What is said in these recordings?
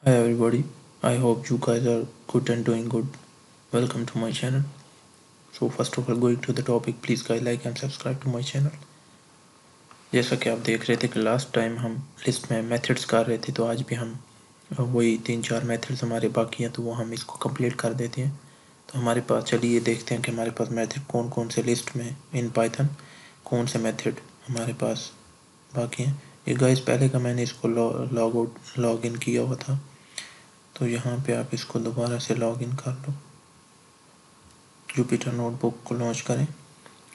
Hi everybody, I hope you guys are good and doing good. Welcome to my channel. So first of all going to the topic, please guys like and subscribe to my channel. जैसा कि आप देख रहे थे कि last time हम list में methods कर रहे थे, तो आज भी हम वही 3-4 मेथड्स हमारे बाकी हैं, तो वो हम इसको कंप्लीट कर देते हैं। तो हमारे पास चलिए देखते हैं कि हमारे पास मेथड कौन कौन से लिस्ट में इन पाइथन कौन से मेथड हमारे पास बाकी हैं। ये गाइस पहले का मैंने इसको लॉग इन किया हुआ था, तो यहाँ पे आप इसको दोबारा से लॉग इन कर लो। जुपिटर नोटबुक को लॉन्च करें,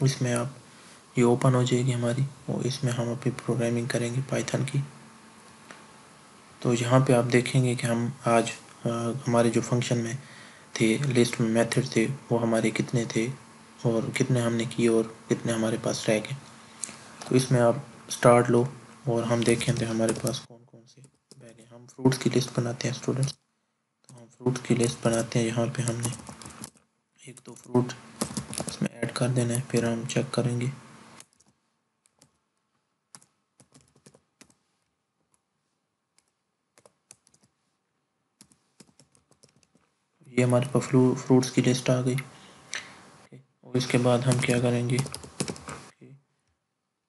इसमें आप ये ओपन हो जाएगी हमारी, और इसमें हम अपनी प्रोग्रामिंग करेंगे पाइथन की। तो यहाँ पे आप देखेंगे कि हम आज हमारे जो फंक्शन में थे, लिस्ट में मेथड थे, वो हमारे कितने थे और कितने हमने किए और कितने हमारे पास रह गए। तो इसमें आप स्टार्ट लो और हम देखें तो हमारे पास कौन कौन से रह गए। हम फ्रूट्स की लिस्ट बनाते हैं स्टूडेंट्स, तो हम फ्रूट्स की लिस्ट बनाते हैं। यहाँ पे हमने एक तो फ्रूट इसमें ऐड कर देना है, फिर हम चेक करेंगे। ये हमारे पास फ्रूट्स की लिस्ट आ गई। और इसके बाद हम क्या करेंगे,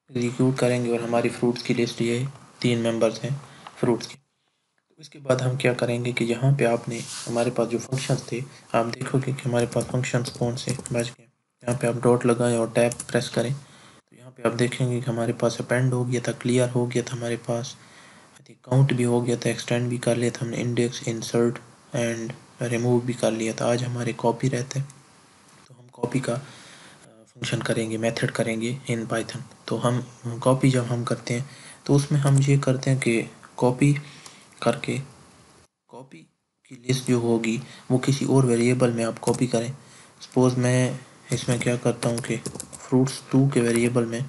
एग्जीक्यूट करेंगे और हमारी फ्रूट्स की लिस्ट ये 3 मेंबर्स हैं फ्रूट्स के। तो इसके बाद हम क्या करेंगे कि यहाँ पे आपने हमारे पास जो फंक्शंस थे, आप देखोगे कि हमारे पास फंक्शंस कौन से बच गए। यहाँ पे आप डॉट लगाएं और टैब प्रेस करें, तो यहाँ पे आप देखेंगे कि हमारे पास अपेंड हो गया था, क्लियर हो गया था, हमारे पास काउंट भी हो गया था, एक्सटेंड भी कर लिया था हमने, इंडेक्स, इंसर्ट एंड रिमूव भी कर लिया था। आज हमारे कॉपी रहते हैं, तो हम कॉपी का फंक्शन करेंगे, मेथड करेंगे इन पाइथन। तो हम कॉपी जब हम करते हैं तो उसमें हम ये करते हैं कि कॉपी करके कॉपी की लिस्ट जो होगी वो किसी और वेरिएबल में आप कॉपी करें। सपोज़ मैं इसमें क्या करता हूँ कि फ्रूट्स 2 के वेरिएबल में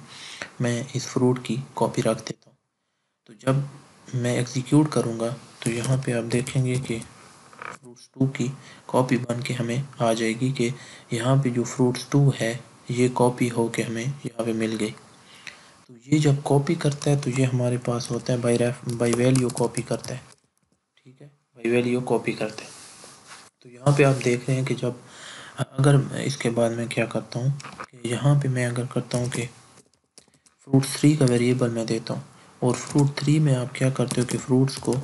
मैं इस फ्रूट की कॉपी रख देता हूँ। तो जब मैं एग्जीक्यूट करूँगा तो यहाँ पे आप देखेंगे कि फ्रूट्स 2 की कॉपी बन के हमें आ जाएगी कि यहाँ पे जो फ्रूट्स 2 है ये कॉपी हो के हमें यहाँ पे मिल गई। तो ये जब कॉपी करता है तो ये हमारे पास होता है बाई वैल्यू कॉपी करता है। ठीक है, बाई वैल्यू कॉपी करते हैं। तो यहाँ पे आप देख रहे हैं कि जब अगर इसके बाद मैं क्या करता हूँ कि यहाँ पे मैं अगर करता हूँ कि फ्रूट 3 का वेरिएबल मैं देता हूँ, और फ्रूट 3 में आप क्या करते हो कि फ्रूट्स को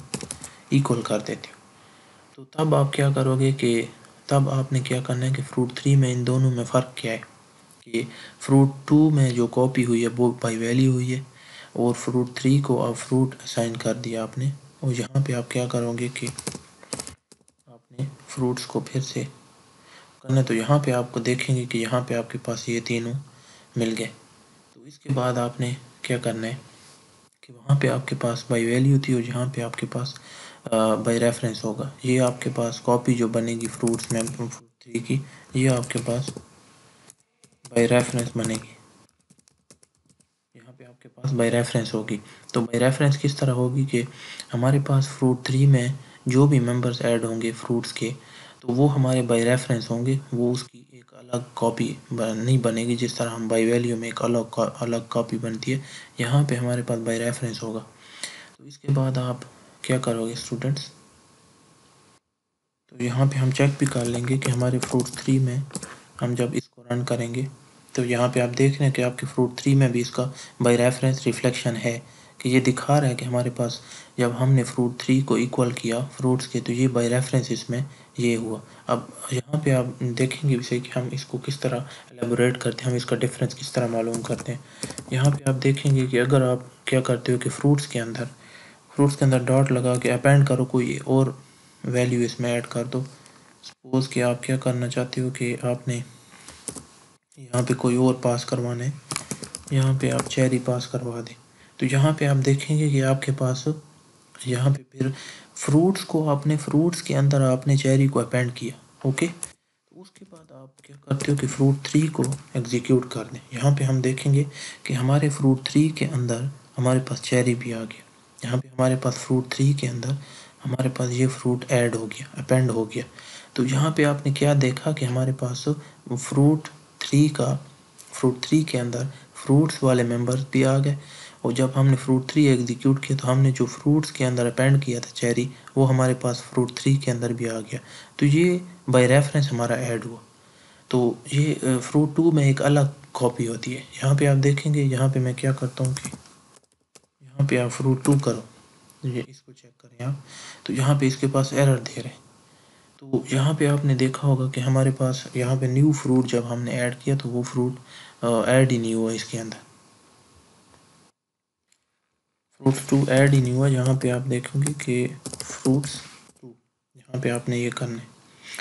इक्वल कर देते हो। तो तब आप क्या करोगे कि तब आपने क्या करना है कि फ्रूट 3 में इन दोनों में फ़र्क क्या है कि फ्रूट 2 में जो कॉपी हुई है वो बाई वैल्यू हुई है, और फ्रूट 3 को आप फ्रूट असाइन कर दिया आपने। और यहाँ पे आप क्या करोगे कि आपने फ्रूट्स को फिर से करना है, तो यहाँ पे आपको देखेंगे कि यहाँ पे आपके पास ये तीनों मिल गए। तो इसके बाद आपने क्या करना है कि वहाँ पे आपके पास बाई वैल्यू थी और यहाँ पे आपके पास बाई रेफरेंस होगा। ये आपके पास कॉपी जो बनेगी फ्रूट्स में फ्रूट 3 की, ये आपके पास बाई रेफरेंस बनेगी। यहाँ पे आपके पास बाई रेफरेंस होगी। तो बाई रेफरेंस किस तरह होगी कि हमारे पास फ्रूट 3 में जो भी मेंबर्स ऐड होंगे फ्रूट्स के, तो वो हमारे बाई रेफरेंस होंगे। वो उसकी एक अलग कॉपी नहीं बनेगी, जिस तरह हम बाई वैल्यू में एक अलग कॉपी बनती है, यहाँ पे हमारे पास बाई रेफरेंस होगा। तो इसके बाद आप क्या करोगे स्टूडेंट्स, तो यहाँ पे हम चेक भी कर लेंगे कि हमारे फ्रूट 3 में हम जब इसको रन करेंगे तो यहाँ पे आप देख रहे हैं कि आपके फ्रूट 3 में भी इसका बाई रेफरेंस रिफ्लेक्शन है, कि ये दिखा रहा है कि हमारे पास जब हमने फ्रूट 3 को इक्वल किया फ्रूट्स के, तो ये बाई रेफरेंस इसमें ये हुआ। अब यहाँ पे आप देखेंगे इसे कि हम इसको किस तरह एलेबोरेट करते हैं, हम इसका डिफरेंस किस तरह मालूम करते हैं। यहाँ पे आप देखेंगे कि अगर आप क्या करते हो कि फ्रूट्स के अंदर डॉट लगा के अपेंड करो, कोई और वैल्यू इसमें ऐड कर दो। सपोज़ कि आप क्या करना चाहते हो कि आपने यहाँ पे कोई और पास करवाना है, यहाँ पे आप चेरी पास करवा दें। तो यहाँ पे आप देखेंगे कि आपके पास यहाँ पे फिर फ्रूट्स को आपने फ्रूट्स के अंदर आपने चेरी को अपेंड किया। ओके, तो उसके बाद आप क्या करते हो कि फ्रूट 3 को एग्जीक्यूट कर दें। यहाँ पे हम देखेंगे कि हमारे फ्रूट 3 के अंदर हमारे पास चेरी भी आ गया। यहाँ पे हमारे पास फ्रूट 3 के अंदर हमारे पास ये फ्रूट ऐड हो गया, अपेंड हो गया। तो यहाँ पे आपने क्या देखा कि हमारे पास फ्रूट 3 का फ्रूट 3 के अंदर फ्रूट्स वाले मेंबर्स भी आ गए, और जब हमने फ्रूट 3 एग्जीक्यूट किया तो हमने जो फ्रूट्स के अंदर अपेंड किया था चेरी, वो हमारे पास फ्रूट 3 के अंदर भी आ गया। तो ये बाय रेफरेंस हमारा ऐड हुआ। तो ये फ्रूट 2 में एक अलग कॉपी होती है। यहाँ पे आप देखेंगे, यहाँ पे मैं क्या करता हूँ कि यहाँ पे आप फ्रूट 2 करो, ये इसको चेक करें आप, तो यहाँ पे इसके पास एरर दे रहे हैं। तो यहाँ पे आपने देखा होगा कि हमारे पास यहाँ पे न्यू फ्रूट जब हमने ऐड किया तो वो फ्रूट ऐड ही नहीं हुआ इसके अंदर, फ्रूट्स 2 ऐड ही नहीं हुआ। यहाँ पे आप देखेंगे कि फ्रूट्स 2, यहाँ पे आपने ये करना है।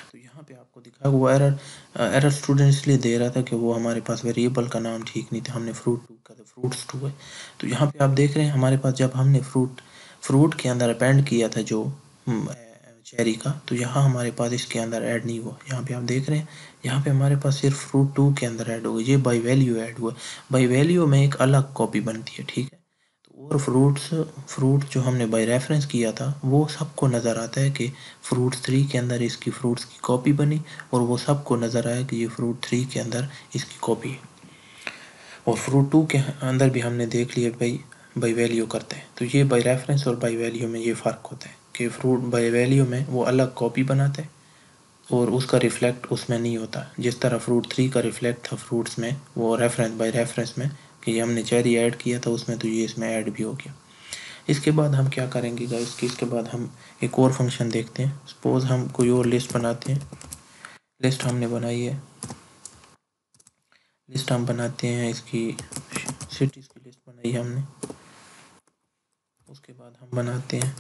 तो यहाँ पे आपको दिखा वो एरर स्टूडेंट इसलिए दे रहा था कि वो हमारे पास वेरिएबल का नाम ठीक नहीं था, हमने फ्रूट 2 का, तो फ्रूट्स 2 है। तो यहाँ पे आप देख रहे हैं हमारे पास जब हमने फ्रूट के अंदर अपेंड किया था जो चेरी का, तो यहाँ हमारे पास इसके अंदर ऐड नहीं हुआ। यहाँ पे आप देख रहे हैं, यहाँ पे हमारे पास सिर्फ फ्रूट 2 के अंदर ऐड हो गया, ये बाई वैल्यू ऐड हुआ। बाई वैल्यू में एक अलग कॉपी बनती है, ठीक है। तो और फ्रूट जो हमने बाई रेफरेंस किया था वो सबको नज़र आता है कि फ्रूट 3 के अंदर इसकी फ्रूट्स की कॉपी बनी, और वो सबको नज़र आया कि ये फ्रूट 3 के अंदर इसकी कॉपी है। और फ्रूट 2 के अंदर भी हमने देख लिया बाई वैल्यू करते हैं। तो ये बाई रेफरेंस और बाई वैल्यू में ये फ़र्क होता है कि फ्रूट बाई वैल्यू में वो अलग कॉपी बनाते हैं और उसका रिफ्लेक्ट उसमें नहीं होता। जिस तरह फ्रूट 3 का रिफ्लेक्ट था फ्रूट्स में, वो रेफरेंस बाई रेफरेंस में कि हमने चेरी ऐड किया था उसमें, तो ये इसमें ऐड भी हो गया। इसके बाद हम क्या करेंगे गाइस कि इसके बाद हम एक और फंक्शन देखते हैं। सपोज हम कोई और लिस्ट बनाते हैं, लिस्ट हमने बनाई है, लिस्ट हम बनाते हैं इसकी सिटीज़ की लिस्ट बनाई है हमने। उसके बाद हम बनाते हैं,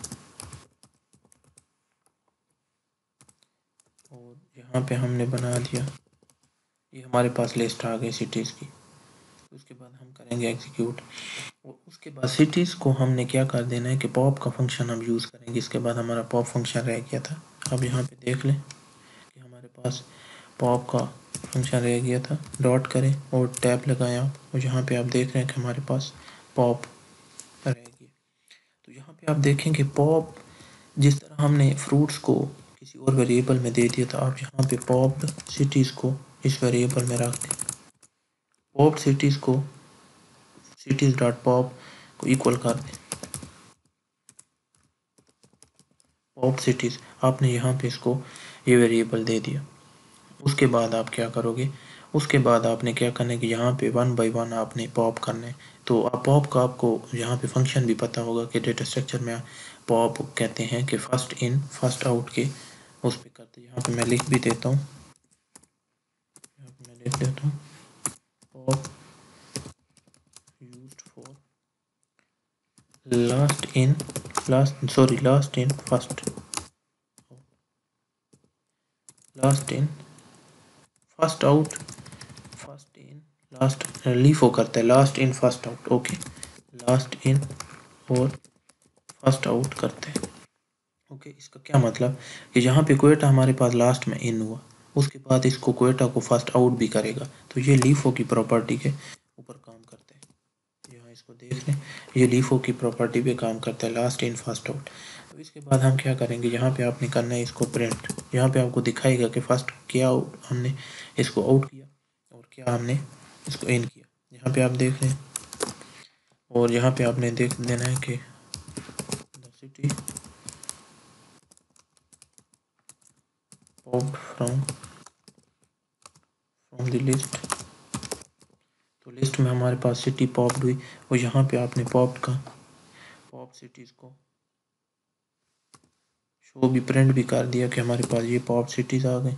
और यहाँ पे हमने बना दिया, ये हमारे पास लिस्ट आ गई सिटीज़ की। उसके बाद हम करेंगे एग्जीक्यूट, और उसके बाद सिटीज़ को हमने क्या कर देना है कि पॉप का फंक्शन हम यूज़ करेंगे। इसके बाद हमारा पॉप फंक्शन रह गया था। अब यहाँ पे देख लें कि हमारे पास पॉप का फंक्शन रह गया था। डॉट करें और टैब लगाएं आप, और यहाँ पे आप देख रहे हैं कि हमारे पास पॉप रह गया। तो यहाँ पे आप देखेंगे पॉप, जिस तरह हमने फ्रूट्स को किसी और वेरिएबल में दे दिया था, आप यहाँ पे पॉप सिटीज़ को इस वेरिएबल में रख दें। पॉप सिटीज़ को सिटीज़ डॉट पॉप को इक्वल कर दें पॉप सिटीज़, आपने यहाँ पे इसको ये वेरिएबल दे दिया। उसके बाद आप क्या करोगे, उसके बाद आपने क्या करना है कि यहाँ पे 1 बाई 1 आपने पॉप करना है। तो आप पॉप का आपको यहाँ पे फंक्शन भी पता होगा कि डेटा स्ट्रक्चर में पॉप कहते हैं कि फर्स्ट इन फर्स्ट आउट के उस पर करते हैं। यहाँ पे मैं लिख भी देता हूँ, यहाँ पे मैं लिख देता हूँ pop used for last in first out, first in last LIFO करता है, last in first out, okay, last in और फर्स्ट आउट करते हैं। ओके, इसका क्या मतलब कि यहाँ पे क्वेटा हमारे पास लास्ट में इन हुआ, उसके बाद इसको क्वेटा को फर्स्ट आउट भी करेगा, तो ये लीफो की प्रॉपर्टी के ऊपर काम करते हैं। यहाँ इसको देख लें, ये लीफो की प्रॉपर्टी पे काम करता है, लास्ट इन फर्स्ट आउट। तो इसके बाद हम क्या करेंगे, यहाँ पे आपने करना है इसको प्रिंट। यहाँ पे आपको दिखाएगा कि फर्स्ट क्या हमने इसको आउट किया और क्या हमने इसको इन किया। यहाँ पे आप देख लें, और यहाँ पे आपने देख देना है कि the city popped from the list. तो लिस्ट में हमारे पास सिटी पॉप्ड हुई, और यहाँ पे आपने पॉप सिटीज़ को शो भी प्रिंट भी कर दिया कि हमारे पास ये पॉप सिटीज़ आ गए।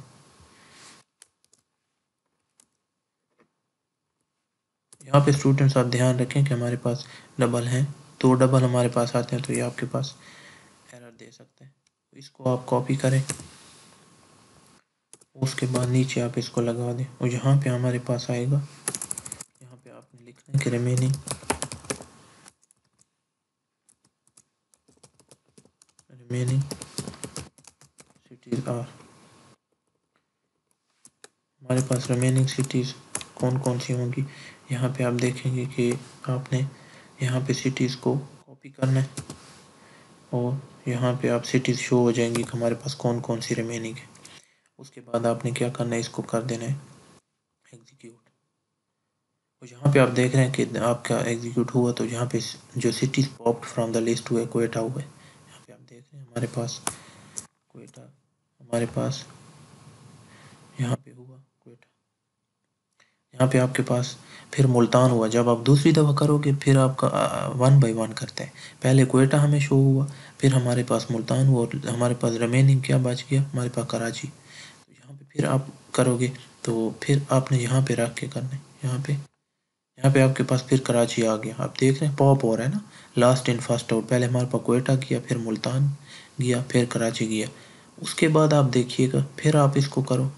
यहाँ पे स्टूडेंट्स आप ध्यान रखें कि हमारे पास डबल हैं, तो डबल हमारे पास आते हैं तो ये आपके पास एरर दे सकते हैं। तो इसको आप कॉपी करें, उसके बाद नीचे आप इसको लगा दें, और यहाँ पे हमारे पास आएगा, यहाँ पे आपने लिखना है कि रिमेनिंग सिटीज़ आर। हमारे पास रिमेनिंग सिटीज़ कौन कौन सी होंगी, यहाँ पे आप देखेंगे कि आपने यहाँ पे सिटीज़ को कॉपी करना है, और यहाँ पे आप सिटीज़ शो हो जाएंगी कि हमारे पास कौन कौन सी रिमेनिंग है। उसके बाद आपने क्या करना है, इसको कर देना है एग्जीक्यूट। तो यहाँ पे आप देख रहे हैं कि आपका एग्जीक्यूट हुआ, तो यहाँ पे जो cities popped from the list हुए कोएटा हुए। यहाँ पे आप देख रहे हैं हमारे पास कोएटा, हमारे पास यहाँ पे हुआ कोएटा। यहाँ पे आपके पास फिर मुल्तान हुआ। जब आप दूसरी दफ़ा करोगे फिर आपका 1 बाई 1 करते हैं। पहले कोएटा हमें शो हुआ, फिर हमारे पास मुल्तान हुआ, और हमारे पास रिमेनिंग क्या बच गया, हमारे पास कराची। तो यहाँ पे फिर आप करोगे तो फिर आपने यहाँ पे रख के करना है। यहाँ पे आपके पास फिर कराची आ गया। आप देख रहे हैं पॉप हो रहा है ना, लास्ट इन फर्स्ट आउट। पहले हमारे पास कोएटा गया, फिर मुल्तान गया, फिर कराची गया। उसके बाद आप देखिएगा, फिर आप इसको करो,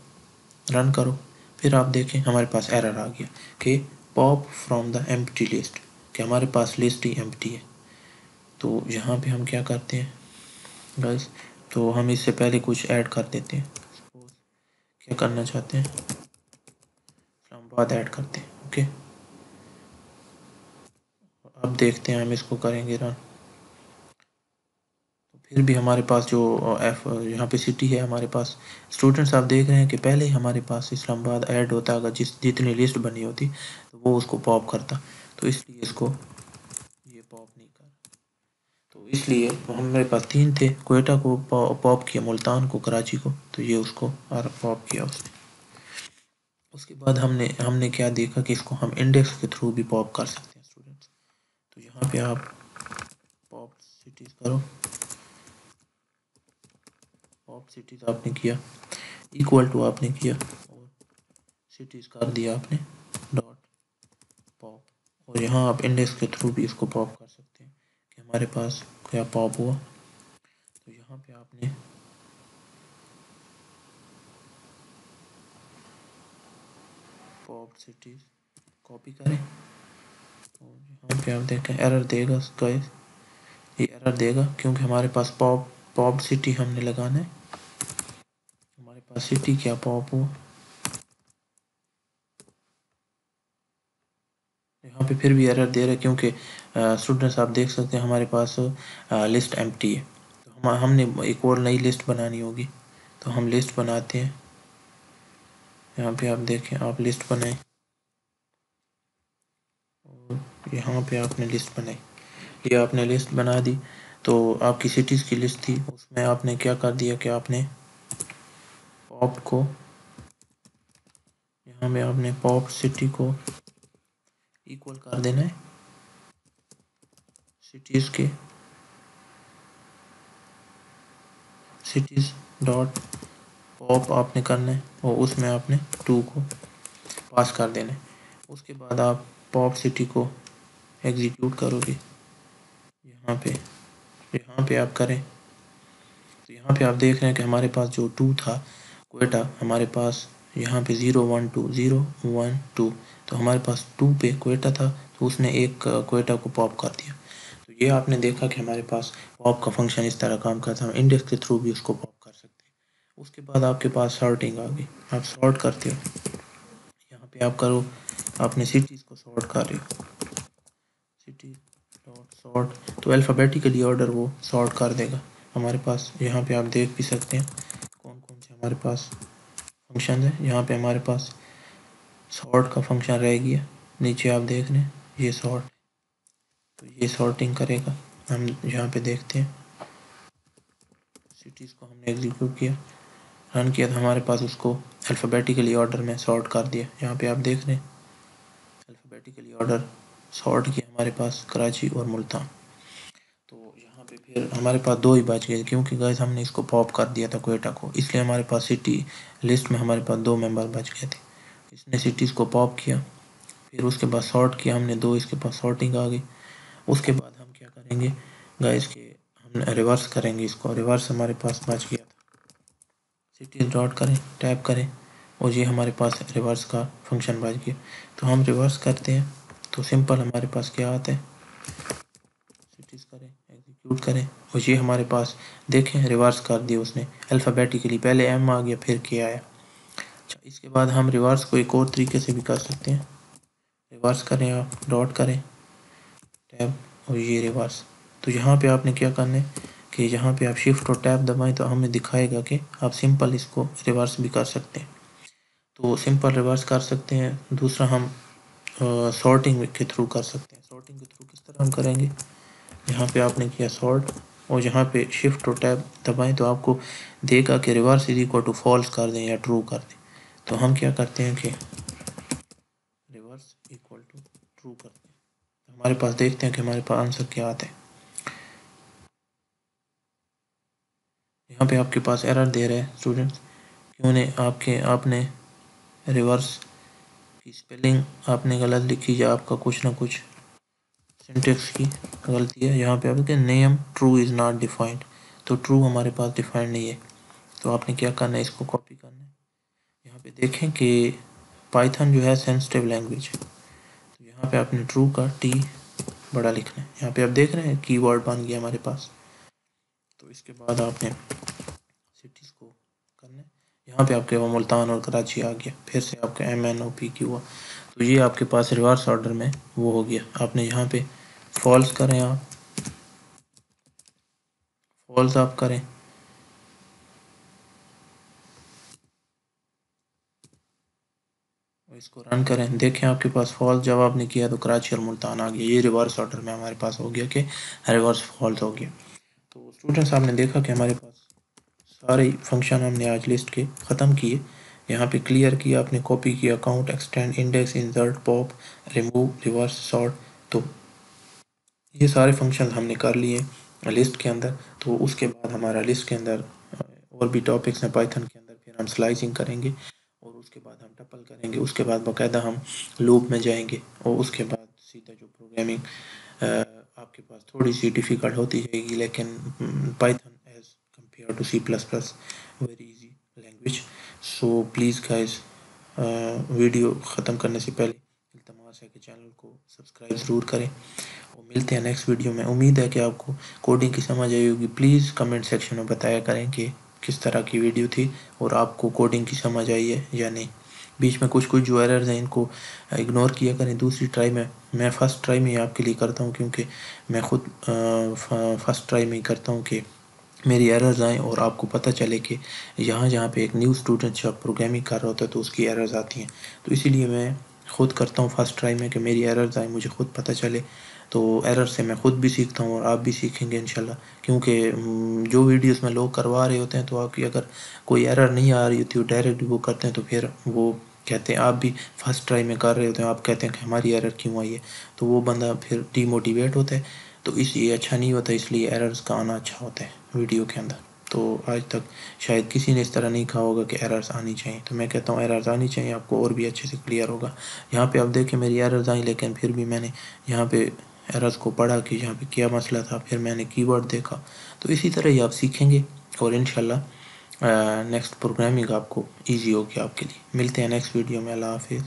रन करो, फिर आप देखें हमारे पास एरर आ गया कि pop from the empty list, कि हमारे पास लिस्ट ही एम्प्टी है। तो यहाँ पे हम क्या करते हैं गाइस, तो हम इससे पहले कुछ ऐड कर देते हैं। क्या करना चाहते हैं, इस्लामाबाद ऐड करते हैं। ओके, अब देखते हैं हम इसको करेंगे रन। तो फिर भी हमारे पास जो यहाँ पे सिटी है, हमारे पास स्टूडेंट्स आप देख रहे हैं कि पहले ही हमारे पास इस्लामाबाद ऐड होता, अगर जितनी लिस्ट बनी होती तो वो उसको पॉप करता। तो इसलिए इसको ये पॉप नहीं कर, तो इसलिए हमारे पास 3 थे, कोएटा को पॉप किया, मुल्तान को, कराची को, तो ये उसको और पॉप किया उसने। उसके बाद हमने क्या देखा कि इसको हम इंडेक्स के थ्रू भी पॉप कर सकते हैं स्टूडेंट्स। तो यहाँ पे आप पॉप सिटीज करो, पॉप सिटीज आपने किया, इक्वल टू आपने किया, और सिटीज कर दिया आपने डॉट पॉप। और यहाँ आप इंडेक्स के थ्रू भी इसको पॉप कर सकते हैं कि हमारे पास क्या पॉप हुआ। तो यहाँ पे आपने पॉप सिटीज कॉपी करें, और यहाँ पे आप देखें एरर देगा गाइस, ये एरर देगा क्योंकि हमारे पास पॉप सिटी हमने लगाना है। हमारे पास सिटी क्या पॉप हुआ, यहाँ पे फिर भी एरर दे रहा है क्योंकि स्टूडेंट्स आप देख सकते हैं हमारे पास लिस्ट एम्प्टी है। तो हमने एक और नई लिस्ट बनानी होगी, तो हम लिस्ट बनाते हैं। यहाँ पे आप देखें, आप लिस्ट बनाएं, और यहाँ पे आपने लिस्ट बनाई, ये आपने लिस्ट बना दी। तो आपकी सिटीज़ की लिस्ट थी, उसमें आपने क्या कर दिया कि आपने पॉप को, यहाँ पे आपने पॉप सिटी को इक्वल कर देना है सिटीज़ के, सिटीज़ डॉट पॉप आपने करना है, और उसमें आपने 2 को पास कर देना है। उसके बाद आप पॉप सिटी को एग्जीक्यूट करोगे, यहाँ पे आप करें, तो यहाँ पे आप देख रहे हैं कि हमारे पास जो 2 था कोएटा, हमारे पास यहाँ पे 0 1 2 0 1 2, तो हमारे पास 2 पे कोएटा था, तो उसने एक कोएटा को पॉप कर दिया। तो ये आपने देखा कि हमारे पास पॉप का फंक्शन इस तरह काम करता है, हम इंडेक्स के थ्रू भी उसको पॉप कर सकते हैं। उसके बाद आपके पास सॉर्टिंग आ गई, आप सॉर्ट करते हो, यहाँ पे आप करो, आपने सिटीज़ को सॉर्ट कर रहे हो, सिटी डॉट सॉर्ट, तो अल्फ़ाबेटिकली ऑर्डर वो सॉर्ट कर देगा हमारे पास। यहाँ पे आप देख भी सकते हैं कौन कौन से हमारे पास फंक्शन है। यहाँ पे हमारे पास सॉर्ट का फंक्शन रह गया, नीचे आप देख रहे हैं ये सॉर्ट, तो ये सॉर्टिंग करेगा। हम यहाँ पे देखते हैं सिटीज़ को हमने एग्जीक्यूट किया, रन किया, तो हमारे पास उसको अल्फ़ाबेटिकली ऑर्डर में सॉर्ट कर दिया। यहाँ पे आप देख रहे हैं अल्फ़ाबेटिकली ऑर्डर सॉर्ट किया हमारे पास कराची और मुल्तान। तो यहाँ पे फिर हमारे पास 2 ही बच गए, क्योंकि गाइस हमने इसको पॉप कर दिया था कोएटा को, इसलिए हमारे पास सिटी लिस्ट में हमारे पास 2 मेंबर बच गए थे। इसने सिटीज़ को पॉप किया, फिर उसके बाद सॉर्ट किया हमने 2, इसके पास सॉर्टिंग आ गई। उसके बाद हम क्या करेंगे गाइस के, हम रिवर्स करेंगे इसको, रिवर्स हमारे पास बच गया था, सिटीज़ डॉट करें, टैप करें, और ये हमारे पास रिवर्स का फंक्शन बच गया। तो हम रिवर्स करते हैं, तो सिंपल हमारे पास क्या आता है, सिटीज़ करें, एग्जीक्यूट करें, और ये हमारे पास देखें रिवर्स कर दिया उसने अल्फ़ाबेटिकली, पहले एम आ गया फिर के आया। अच्छा, इसके बाद हम रिवर्स को एक और तरीके से भी कर सकते हैं, रिवर्स करें, आप डॉट करें, टैब, और ये रिवर्स। तो यहाँ पे आपने क्या करना है कि यहाँ पे आप शिफ्ट और टैब दबाएं, तो हमें दिखाएगा कि आप सिंपल इसको रिवर्स भी कर सकते हैं। तो सिंपल रिवर्स कर सकते हैं। दूसरा हम सॉर्टिंग के थ्रू कर सकते हैं। सॉर्टिंग के थ्रू किस तरह हम करेंगे, यहाँ पे आपने किया सॉर्ट और यहाँ पे शिफ्ट और टैब दबाएं तो आपको देगा कि reverse is equal to false कर दें या ट्रू कर दें। तो हम क्या करते हैं कि रिवर्स इक्वल टू ट्रू करते हैं, तो हमारे पास देखते हैं कि हमारे पास आंसर क्या आता है। यहाँ पे आपके पास एरर दे रहा है स्टूडेंट्स, क्यों ने आपने रिवर्स की स्पेलिंग आपने गलत लिखी या आपका कुछ ना कुछ सिंटेक्स की गलती है। यहाँ पे आपके name true is not defined, तो ट्रू हमारे पास डिफाइंड नहीं है। तो आपने क्या करना है, इसको कॉपी करना है। यहाँ पे देखें कि पाइथन जो है सेंसिटिव लैंग्वेज है, तो यहाँ पे आपने ट्रू का टी बड़ा लिखना है। यहाँ पे आप देख रहे हैं कीवर्ड बन गया हमारे पास। तो इसके बाद आपने सिटीज़ को करना है। यहाँ पे आपके वो मुल्तान और कराची आ गया, फिर से आपका MNOP हुआ, तो ये आपके पास रिवर्स ऑर्डर में वो हो गया। आपने यहाँ पे फॉल्स करें, आप फॉल्स आप करें, इसको रन करें, देखें आपके पास फॉल्स जब आपने किया तो कराची और मुल्तान आ गया। ये रिवर्स ऑर्डर में हमारे पास हो गया कि रिवर्स फॉल्स हो गया। तो स्टूडेंट्स आपने देखा कि हमारे पास सारे फंक्शन हमने आज लिस्ट के ख़त्म किए। यहाँ पे क्लियर किया आपने, कॉपी किया, count, extend, index, insert, pop, remove, reverse, sort, तो ये सारे फंक्शन हमने कर लिए लिस्ट के अंदर। तो उसके बाद हमारा लिस्ट के अंदर और भी टॉपिक्स हैं पाइथन के अंदर, फिर हम स्लाइसिंग करेंगे और उसके बाद हम टपल करेंगे, उसके बाद बाकायदा हम लूप में जाएंगे और उसके बाद सीधा जो प्रोग्रामिंग आपके पास थोड़ी सी डिफ़िकल्ट होती जाएगी, लेकिन Python as compared to C++ very easy language. So please guys, video ख़त्म करने से पहले इल्तमास है कि चैनल को सब्सक्राइब ज़रूर करें और मिलते हैं नेक्स्ट वीडियो में। उम्मीद है कि आपको कोडिंग की समझ आई होगी। प्लीज़ कमेंट सेक्शन में बताया करें कि किस तरह की वीडियो थी और आपको कोडिंग की समझ आई है या नहीं। बीच में कुछ कुछ जो एरर्स हैं इनको इग्नोर किया करें। दूसरी ट्राई में, मैं फ़र्स्ट ट्राई में ही आपके लिए करता हूँ, क्योंकि मैं ख़ुद फ़र्स्ट ट्राई में ही करता हूँ कि मेरी एरर्स आएँ और आपको पता चले कि जहाँ पे एक न्यू स्टूडेंट जब प्रोग्रामिंग कर रहा होता है तो उसकी एरर्स आती हैं। तो इसीलिए मैं ख़ुद करता हूँ फर्स्ट ट्राई में कि मेरी एरर्स आए, मुझे ख़ुद पता चले। तो एरर से मैं ख़ुद भी सीखता हूँ और आप भी सीखेंगे इंशाल्लाह, क्योंकि जो वीडियोस में लोग करवा रहे होते हैं तो आपकी अगर कोई एरर नहीं आ रही होती, वो डायरेक्ट वो करते हैं, तो फिर वो कहते हैं, आप भी फर्स्ट ट्राई में कर रहे होते हैं, आप कहते हैं कि हमारी एरर क्यों आई है, तो वो बंदा फिर डीमोटिवेट होता है। तो इसलिए अच्छा नहीं होता, इसलिए एरर्स का आना अच्छा होता है वीडियो के अंदर। तो आज तक शायद किसी ने इस तरह नहीं कहा होगा कि एरर्स आनी चाहिए, तो मैं कहता हूँ एरर्स आनी चाहिए, आपको और भी अच्छे से क्लियर होगा। यहाँ पे आप देखें मेरी एरर्स आई, लेकिन फिर भी मैंने यहाँ पे एरर्स को पढ़ा कि यहाँ पे क्या मसला था, फिर मैंने कीवर्ड देखा। तो इसी तरह ही आप सीखेंगे और इंशाल्लाह नेक्स्ट प्रोग्रामिंग आपको ईजी होगी आपके लिए। मिलते हैं नेक्स्ट वीडियो में। अल्लाह हाफिज़।